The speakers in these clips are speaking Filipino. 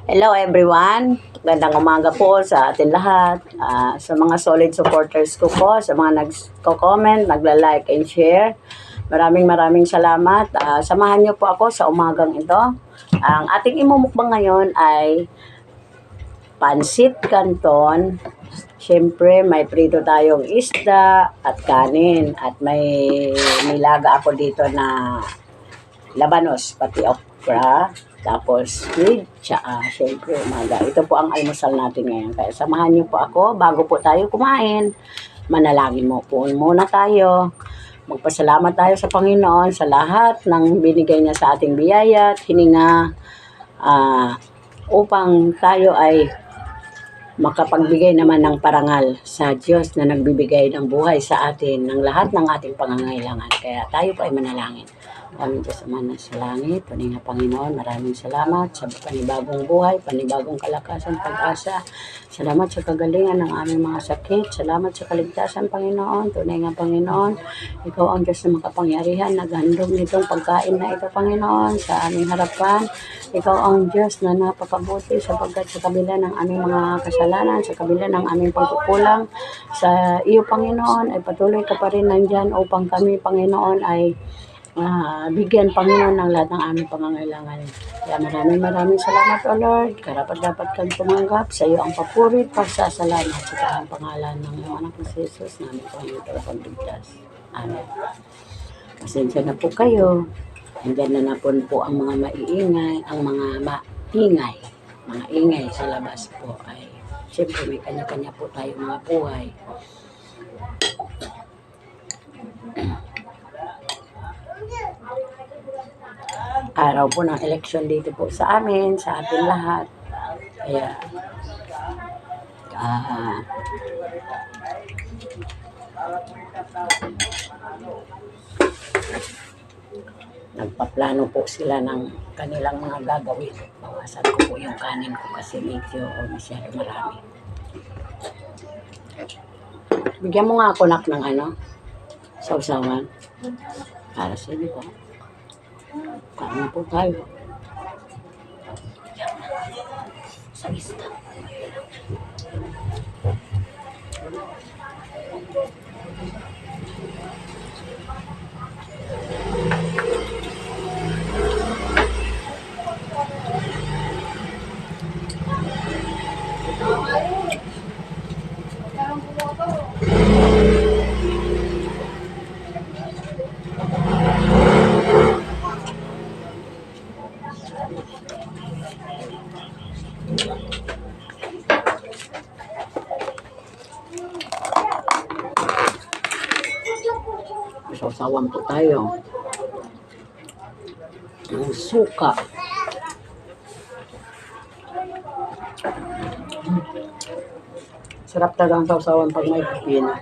Hello everyone, magandang umaga po sa atin lahat, sa mga solid supporters ko po, sa mga nagko-comment, nagla-like and share. Maraming salamat. Samahan niyo po ako sa umagang ito. Ang ating imumukbang ngayon ay pansit canton. Siyempre, may prito tayong isda at kanin. At may nilaga ako dito na labanos, pati okra. Tapos squid, tsaka syempre umaga. Ito po ang almusal natin ngayon. Kaya samahan niyo po ako bago po tayo kumain. Manalangin mo po muna tayo. Magpasalamat tayo sa Panginoon sa lahat ng binigay niya sa ating biyaya at hininga upang tayo ay makapagbigay naman ng parangal sa Diyos na nagbibigay ng buhay sa atin ng lahat ng ating pangangailangan. Kaya tayo po ay manalangin. Aming Diyos Ama na sa langit, Paninga Panginoon, maraming salamat sa panibagong buhay, panibagong kalakasan, pag-asa. Salamat sa kagalingan ng aming mga sakit. Salamat sa kaligtasan, Panginoon. Tunay nga, Panginoon, Ikaw ang Diyos na makapangyarihan. Naghandog nitong pagkain na ito, Panginoon, sa aming harapan. Ikaw ang Diyos na napakabuti sapagkat sa kabila ng aming mga kasalanan, sa kabila ng aming pagkukulang sa iyo, Panginoon, ay patuloy ka pa rin nandyan upang kami, Panginoon, ay bigyan, Panginoon, ng lahat ng aming pangangailangan. Kaya maraming salamat, O Lord. Karapat-dapat kang tumanggap. Sa iyo ang papuri, pagsasalamat sa ang pangalan ng iyong anak na si Jesus, namin Panginoon pagligtas. Amen. Pasensya na po kayo. Andyan na po ang mga maiingay, ang mga ingay sa labas po ay siyempre may kanya-kanya po tayo mga buhay. Araw po ng eleksyon dito po sa amin, sa ating lahat. Kaya nagpaplano po sila ng kanilang mga gagawin. Bawasan ko po yung kanin ko kasi medyo masyado marami. Bigyan mo nga ako ng sausawan para sa inyo po. Kain po tayo. Sa isda. Sausawan po tayo. Ang suka. Sarap talaga ang sausawan pag may pipino.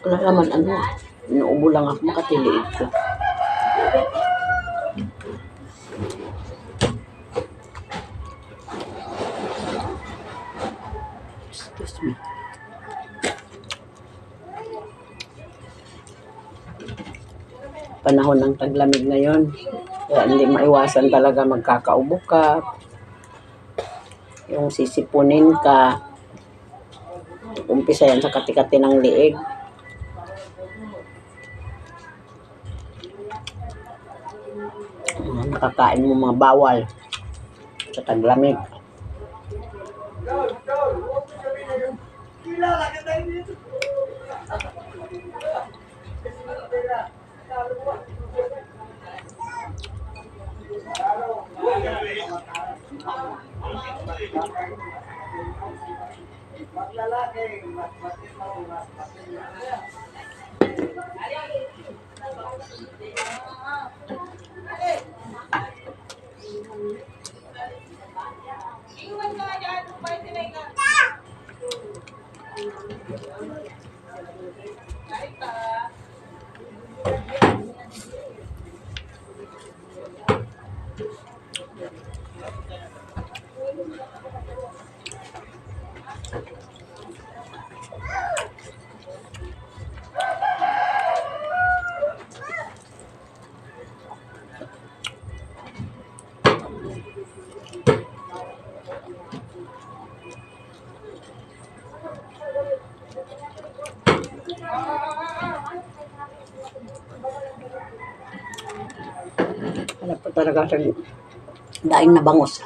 Wala naman ano. Inuubo lang ako, makatiliid ko. Excuse me. Panahon ng taglamig ngayon. Kaya hindi maiwasan talaga magkakaubo ka. Yung sisipunin ka. Umpisa yan sa katikati ng liig. Nakakain mo mga bawal sa taglamig. Wala pa talaga sa daing na bangus.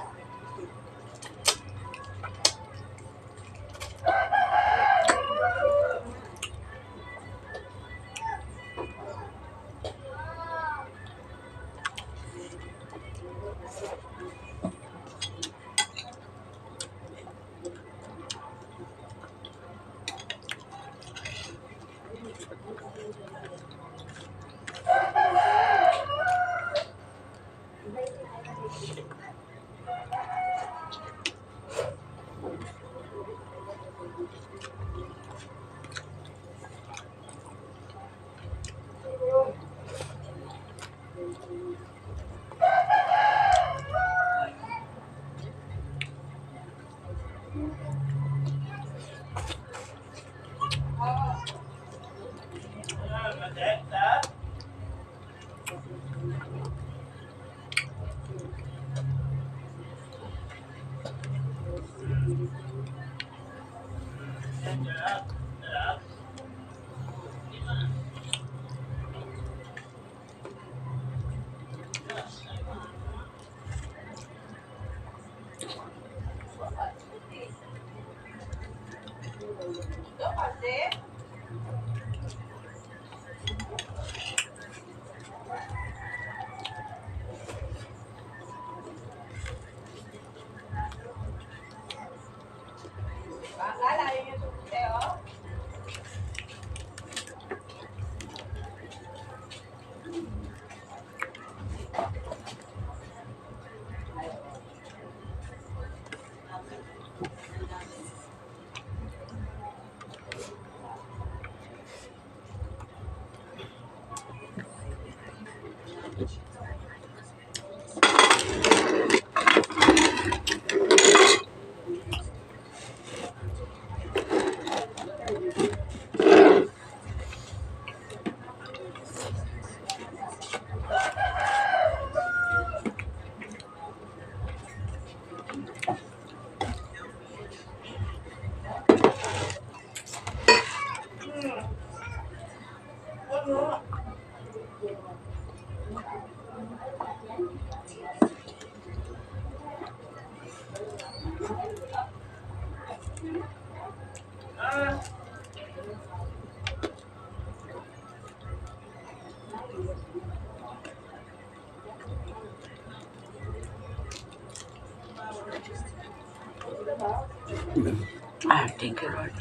Thank you, Lord.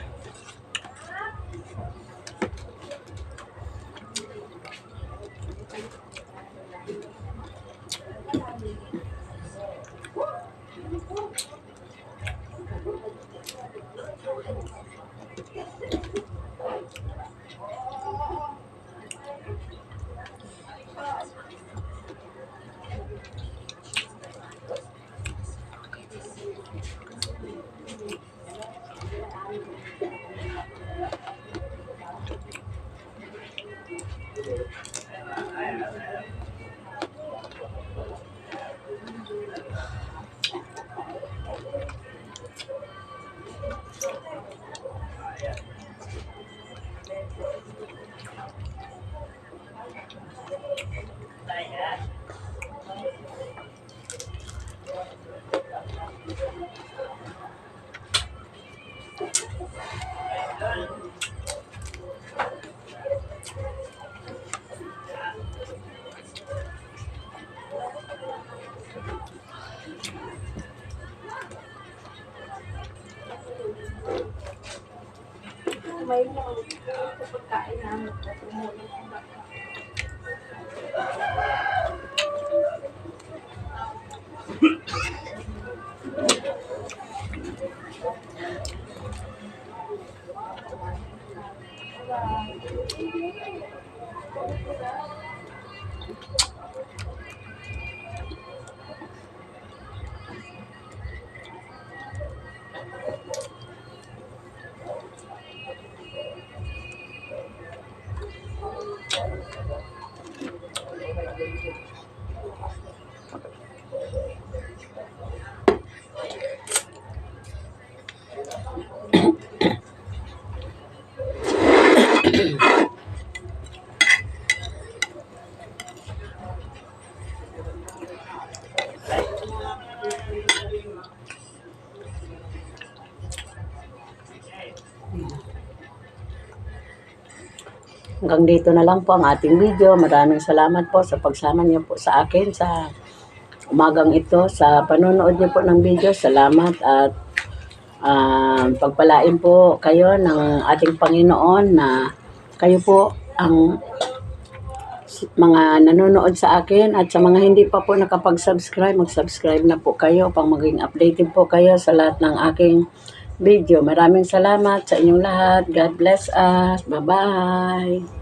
Hanggang dito na lang po ang ating video. Maraming salamat po sa pagsama niyo po sa akin sa umagang ito, sa panonood niyo po ng video. Salamat at pagpalain po kayo ng ating Panginoon na kayo po ang mga nanonood sa akin at sa mga hindi pa po nakapag-subscribe, mag-subscribe na po kayo upang maging updated po kayo sa lahat ng aking video. Maraming salamat sa inyong lahat. God bless us. Bye-bye.